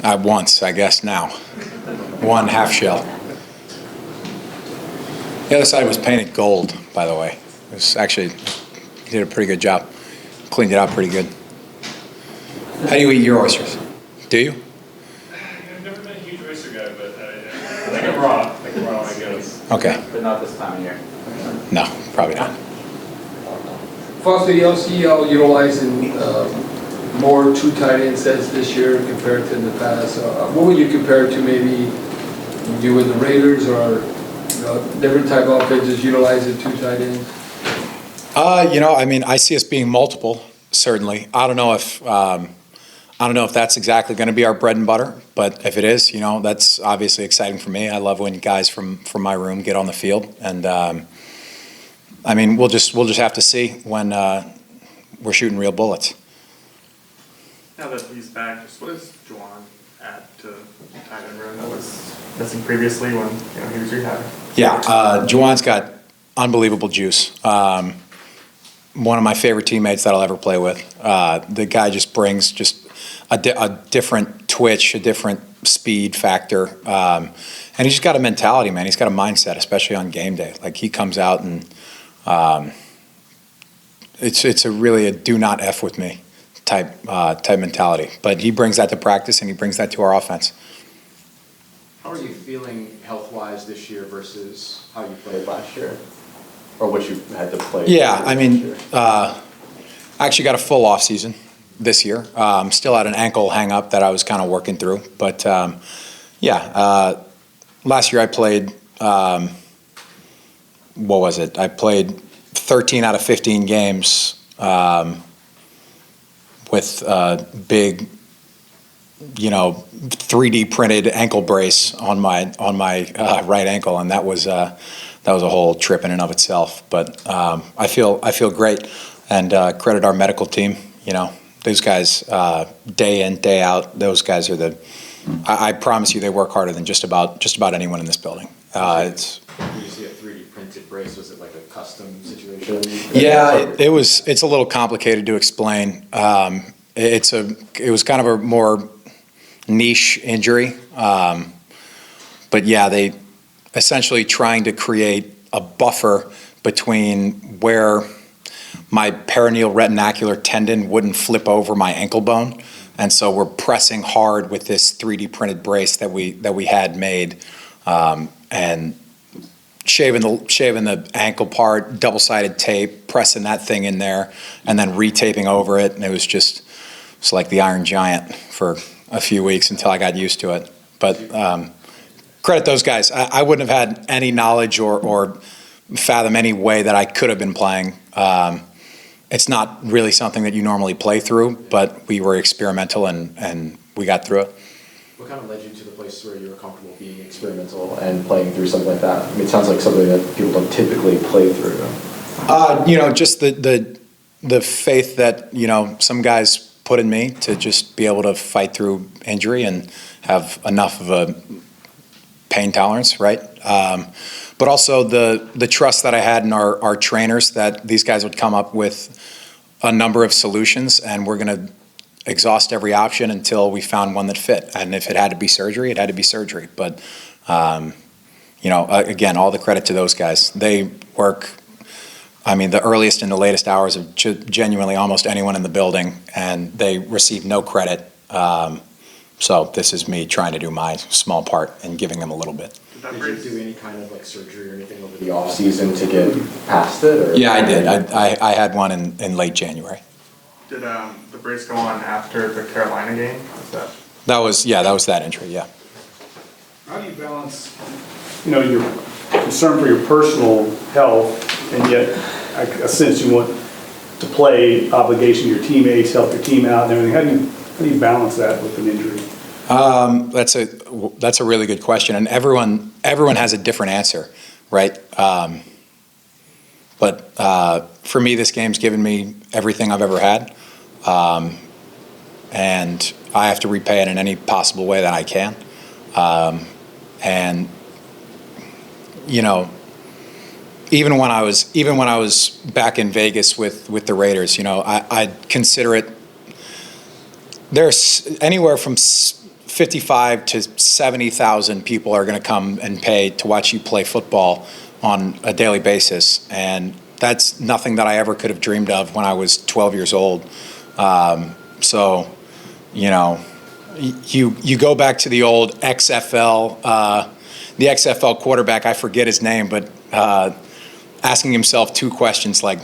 Once, I guess now. One half shell. The other side was painted gold, by the way. It was actually, he did a pretty good job. Cleaned it out pretty good. How do you eat your oysters? Do you? I've never been a huge oyster guy, but I like it raw. Like raw, I guess. Okay. But not this time of year. No, probably not. Foster, you see y'all utilizing more two tight end sets this year compared to in the past. What would you compare it to maybe you with the Raiders or different type of offenses utilizing two tight ends? I mean, I see us being multiple, certainly. I don't know if that's exactly going to be our bread and butter, but if it is, that's obviously exciting for me. I love when guys from my room get on the field, and I mean, we'll just have to see when we're shooting real bullets. Now that he's back, just what does Juwan add to tight end room that was missing previously when he was rehabbing? Yeah, Juwan's got unbelievable juice. One of my favorite teammates that I'll ever play with. The guy just brings just a different twitch, a different speed factor, and he's just got a mentality, man. He's got a mindset, especially on game day. Like he comes out and it's really a do not F with me type mentality. But he brings that to practice and he brings that to our offense. How are you feeling health-wise this year versus how you played last year? Or what you had to play? Yeah, I mean, I actually got a full off season this year. Still had an ankle hang up that I was kind of working through. But last year I played, what was it? I played 13 out of 15 games with big, 3D printed ankle brace on my right ankle, and that was a whole trip in and of itself. But I feel great, and credit our medical team. Those guys, day in, day out, those guys are I promise you, they work harder than just about anyone in this building. It's. Did you see a 3D printed brace? Was it like a custom situation? Yeah, it's a little complicated to explain. It was kind of a more niche injury, but yeah, they essentially trying to create a buffer between where my peroneal retinacular tendon wouldn't flip over my ankle bone, and so we're pressing hard with this 3D printed brace that we had made, and shaving the ankle part, double-sided tape, pressing that thing in there, and then retaping over it, and it's like the Iron Giant for a few weeks until I got used to it. But credit those guys. I wouldn't have had any knowledge or fathom any way that I could have been playing. It's not really something that you normally play through, but we were experimental and we got through it. What kind of led you to the place where you were comfortable being experimental and playing through something like that? I mean, it sounds like something that people don't typically play through. Just the faith that some guys put in me to just be able to fight through injury and have enough of a pain tolerance, right? But also the trust that I had in our trainers that these guys would come up with a number of solutions, and we're going to exhaust every option until we found one that fit. And if it had to be surgery, it had to be surgery. But again, all the credit to those guys. They work. I mean, the earliest and the latest hours of genuinely almost anyone in the building, and they receive no credit. So this is me trying to do my small part and giving them a little bit. Did you do any kind of surgery or anything over the off season to get past it? Or? Yeah, I did. I had one in late January. Did the brace go on after the Carolina game? That was that injury. Yeah. How do you balance, your concern for your personal health, and yet a sense you want to play, obligation to your teammates, help your team out, and everything? How do you balance that with an injury? That's a really good question, and everyone has a different answer, right? But for me, this game's given me everything I've ever had, and I have to repay it in any possible way that I can. And even when I was back in Vegas with the Raiders, I'd consider it. There's anywhere from 50 55 to 70,000 people are going to come and pay to watch you play football on a daily basis, and that's nothing that I ever could have dreamed of when I was 12 years old. So, you know, you go back to the old XFL, the XFL quarterback, I forget his name, but asking himself two questions like,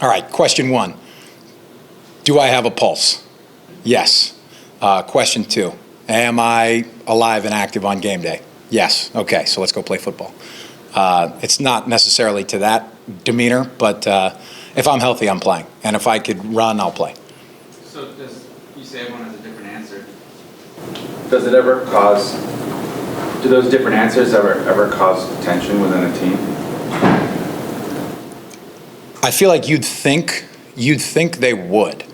all right, question one, do I have a pulse? Yes. Question two, am I alive and active on game day? Yes. Okay, so let's go play football. It's not necessarily to that demeanor, but if I'm healthy, I'm playing. And if I could run, I'll play. So you say everyone has a different answer. Does it ever cause, do those different answers ever cause tension within a team? I feel like you'd think they would,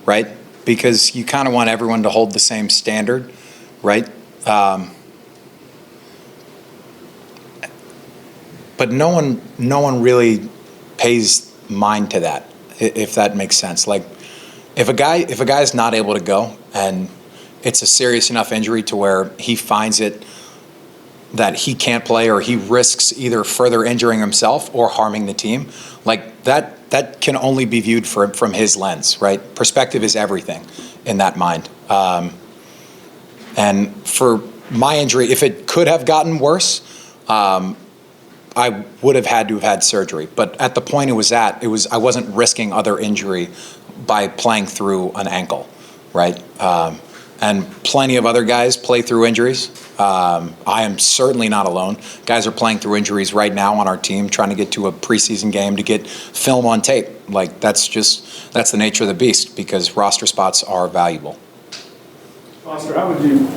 right? Because you kind of want everyone to hold the same standard, right? But no one really pays mind to that, if that makes sense. Like, if a guy's not able to go and it's a serious enough injury to where he finds it that he can't play, or he risks either further injuring himself or harming the team, like that can only be viewed from his lens, right? Perspective is everything in that mind. And for my injury, if it could have gotten worse, I would have had to have had surgery. But at the point I wasn't risking other injury by playing through an ankle, right? And plenty of other guys play through injuries. I am certainly not alone. Guys are playing through injuries right now on our team, trying to get to a preseason game to get film on tape. Like, that's the nature of the beast, because roster spots are valuable. Foster, how would you,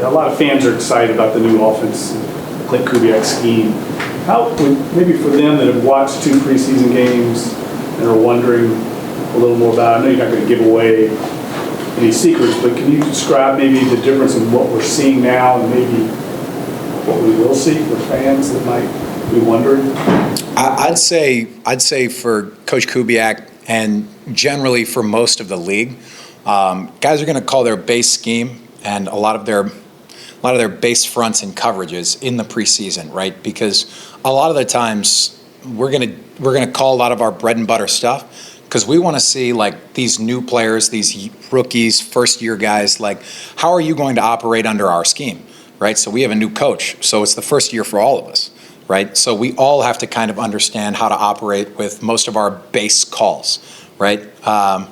a lot of fans are excited about the new offense, Clint Kubiak scheme. How would, maybe for them that have watched 2 preseason games and are wondering a little more about it, I know you're not going to give away any secrets, but can you describe maybe the difference in what we're seeing now and maybe what we will see for fans that might be wondering? I'd say for Coach Kubiak, and generally for most of the league, guys are going to call their base scheme and a lot of their base fronts and coverages in the preseason, right? Because a lot of the times we're gonna call a lot of our bread and butter stuff, because we want to see, like, these new players, these rookies, first-year guys, like, how are you going to operate under our scheme, right? So we have a new coach, so it's the first year for all of us, right? So we all have to kind of understand how to operate with most of our base calls, right? Now,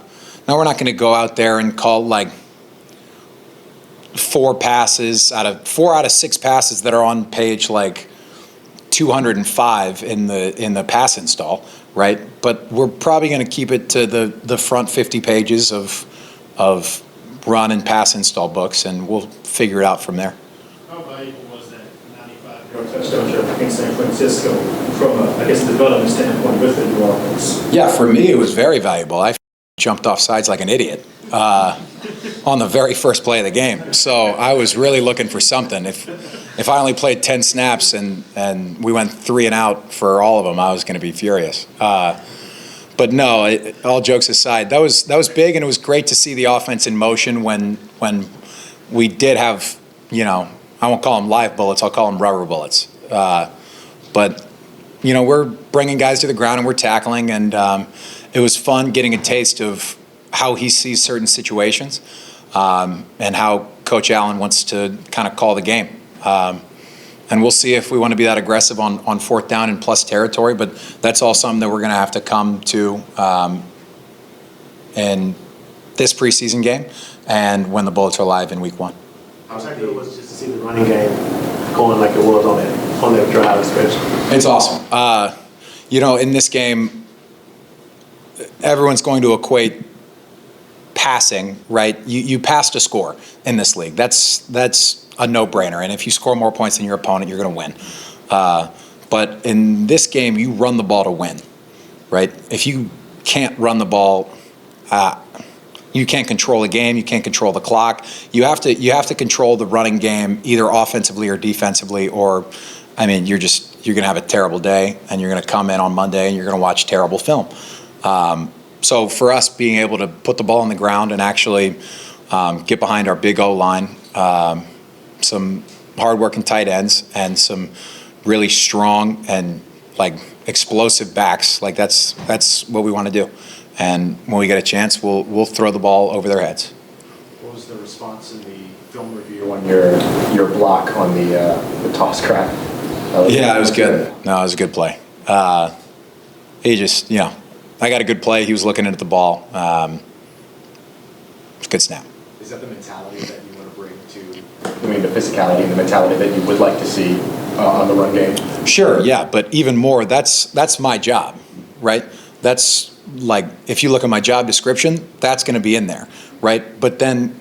we're not going to go out there and call, like, 4 out of 6 passes that are on page, like, 205 in the pass install, right? But we're probably going to keep it to the front 50 pages of run and pass install books, and we'll figure it out from there. How valuable was that 95-yard touchdown trip against San Francisco from I guess, a development standpoint with the new offense? Yeah, for me, it was very valuable. I jumped off sides like an idiot on the very first play of the game. So I was really looking for something. If I only played 10 snaps and we went 3 and out for all of them, I was going to be furious. But no, all jokes aside, that was big, and it was great to see the offense in motion when we did have, you know, I won't call them live bullets, I'll call them rubber bullets. But, you know, we're bringing guys to the ground and we're tackling, and it was fun getting a taste of how he sees certain situations, and how Coach Allen wants to kind of call the game. And we'll see if we want to be that aggressive on 4th down and plus territory, but that's all something that we're going to have to come to in this preseason game and when the Bullets are live in week 1. How exciting it was just to see the running game going like it was on their drive, especially. It's awesome. You know, in this game, everyone's going to equate passing, right? You pass to score in this league. That's a no-brainer. And if you score more points than your opponent, you're going to win. But in this game, you run the ball to win, right? If you can't run the ball, you can't control the game. You can't control the clock. You have to control the running game either offensively or defensively, or, I mean, you're going to have a terrible day, and you're going to come in on Monday and you're going to watch terrible film. So for us, being able to put the ball on the ground and actually get behind our big O-line, some hard-working tight ends, and some really strong and like explosive backs. Like that's what we want to do. And when we get a chance, we'll throw the ball over their heads. What was the response in the film review on your block on the toss crack? Yeah, it was good. No, it was a good play. He just, I got a good play. He was looking at the ball. It's a good snap. Is that the mentality that you want to bring to, the physicality and the mentality that you would like to see on the run game? Sure, yeah, but even more, that's my job, right? That's like, if you look at my job description, that's going to be in there, right? But then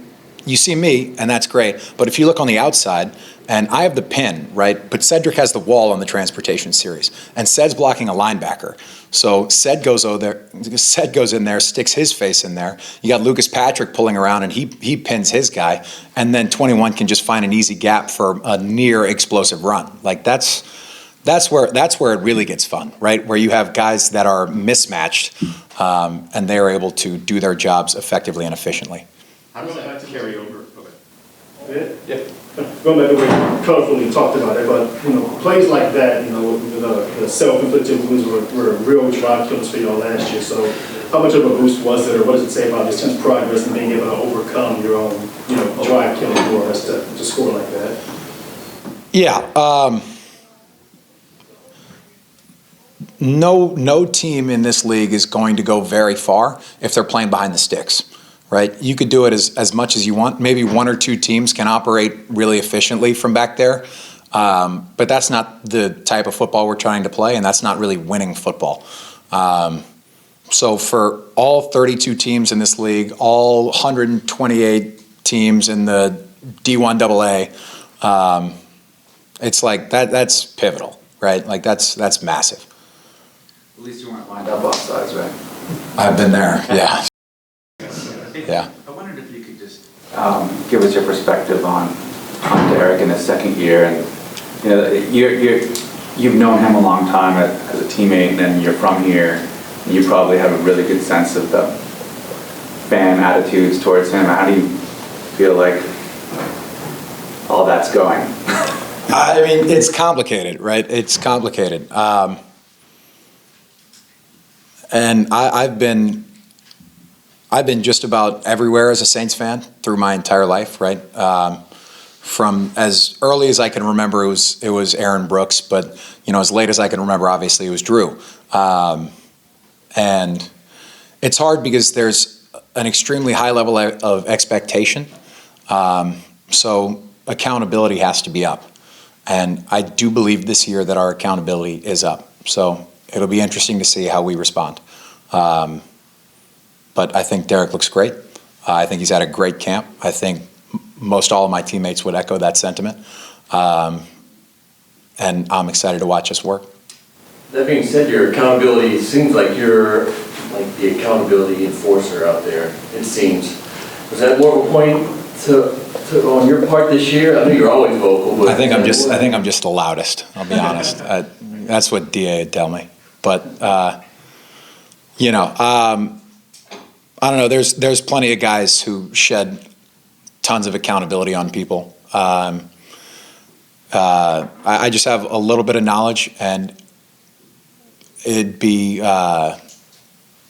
you see me, and that's great. But if you look on the outside, and I have the pin, right? But Cedric has the wall on the transportation series, and Ced's blocking a linebacker. So Ced goes in there, sticks his face in there. You got Lucas Patrick pulling around, and he pins his guy, and then 21 can just find an easy gap for a near explosive run. Like that's where it really gets fun, right? Where you have guys that are mismatched, and they are able to do their jobs effectively and efficiently. How does that carry over? Okay. Yeah. Going back to the way you colorfully talked about it, but plays like that, with the self-inflicted wounds were real drive killers for y'all last year. So how much of a boost was it, or what does it say about this team's progress in being able to overcome your own, drive killing for us to score like that? Yeah. No team in this league is going to go very far if they're playing behind the sticks. Right? You could do it as much as you want. Maybe one or two teams can operate really efficiently from back there. But that's not the type of football we're trying to play, and that's not really winning football. So for all 32 teams in this league, all 128 teams in the D1 AA, it's like that's pivotal, right? Like that's massive. At least you weren't lined up offsides, right? I've been there, yeah. Yeah. I wondered if you could just give us your perspective on Derek in his second year, and you've known him a long time as a teammate, and you're from here, and you probably have a really good sense of the fan attitudes towards him. How do you feel like all that's going? I mean, it's complicated, right? It's complicated, and I've been just about everywhere as a Saints fan through my entire life, right? From as early as I can remember, it was Aaron Brooks, but as late as I can remember, obviously it was Drew. And it's hard because there's an extremely high level of expectation. So accountability has to be up, and I do believe this year that our accountability is up. So it'll be interesting to see how we respond. But I think Derek looks great. I think he's had a great camp. I think most all of my teammates would echo that sentiment. And I'm excited to watch us work. That being said, your accountability seems like you're like the accountability enforcer out there, it seems. Was that more of a point to on your part this year? I know you're always vocal, but I think I'm just the loudest, I'll be honest. That's what DA would tell me. But I don't know. There's plenty of guys who shed tons of accountability on people. I just have a little bit of knowledge, and I'd be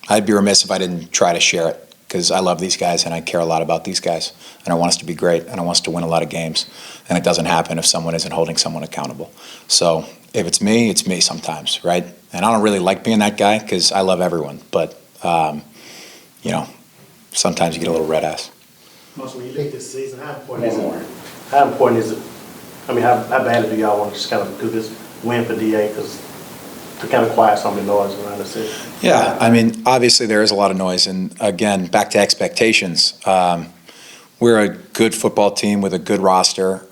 remiss if I didn't try to share it, because I love these guys and I care a lot about these guys, and I want us to be great, and I want us to win a lot of games, and it doesn't happen if someone isn't holding someone accountable. So if it's me sometimes, right? And I don't really like being that guy because I love everyone, but sometimes you get a little red ass. Most when you think this season, how important is it? I mean, how badly do y'all want to just kind of do this win for DA, because to kind of quiet some of the noise around the city? Yeah, I mean, obviously there is a lot of noise, and again, back to expectations. We're a good football team with a good roster,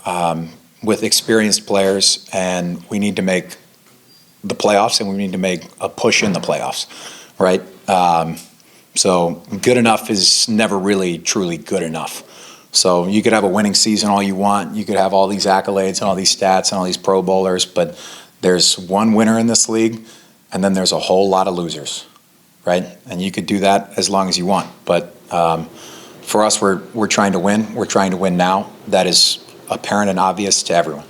with experienced players, and we need to make the playoffs, and we need to make a push in the playoffs, right? So good enough is never really truly good enough. So you could have a winning season all you want. You could have all these accolades and all these stats and all these Pro Bowlers, but there's one winner in this league, and then there's a whole lot of losers, right? And you could do that as long as you want. But For us, we're trying to win. We're trying to win now. That is apparent and obvious to everyone.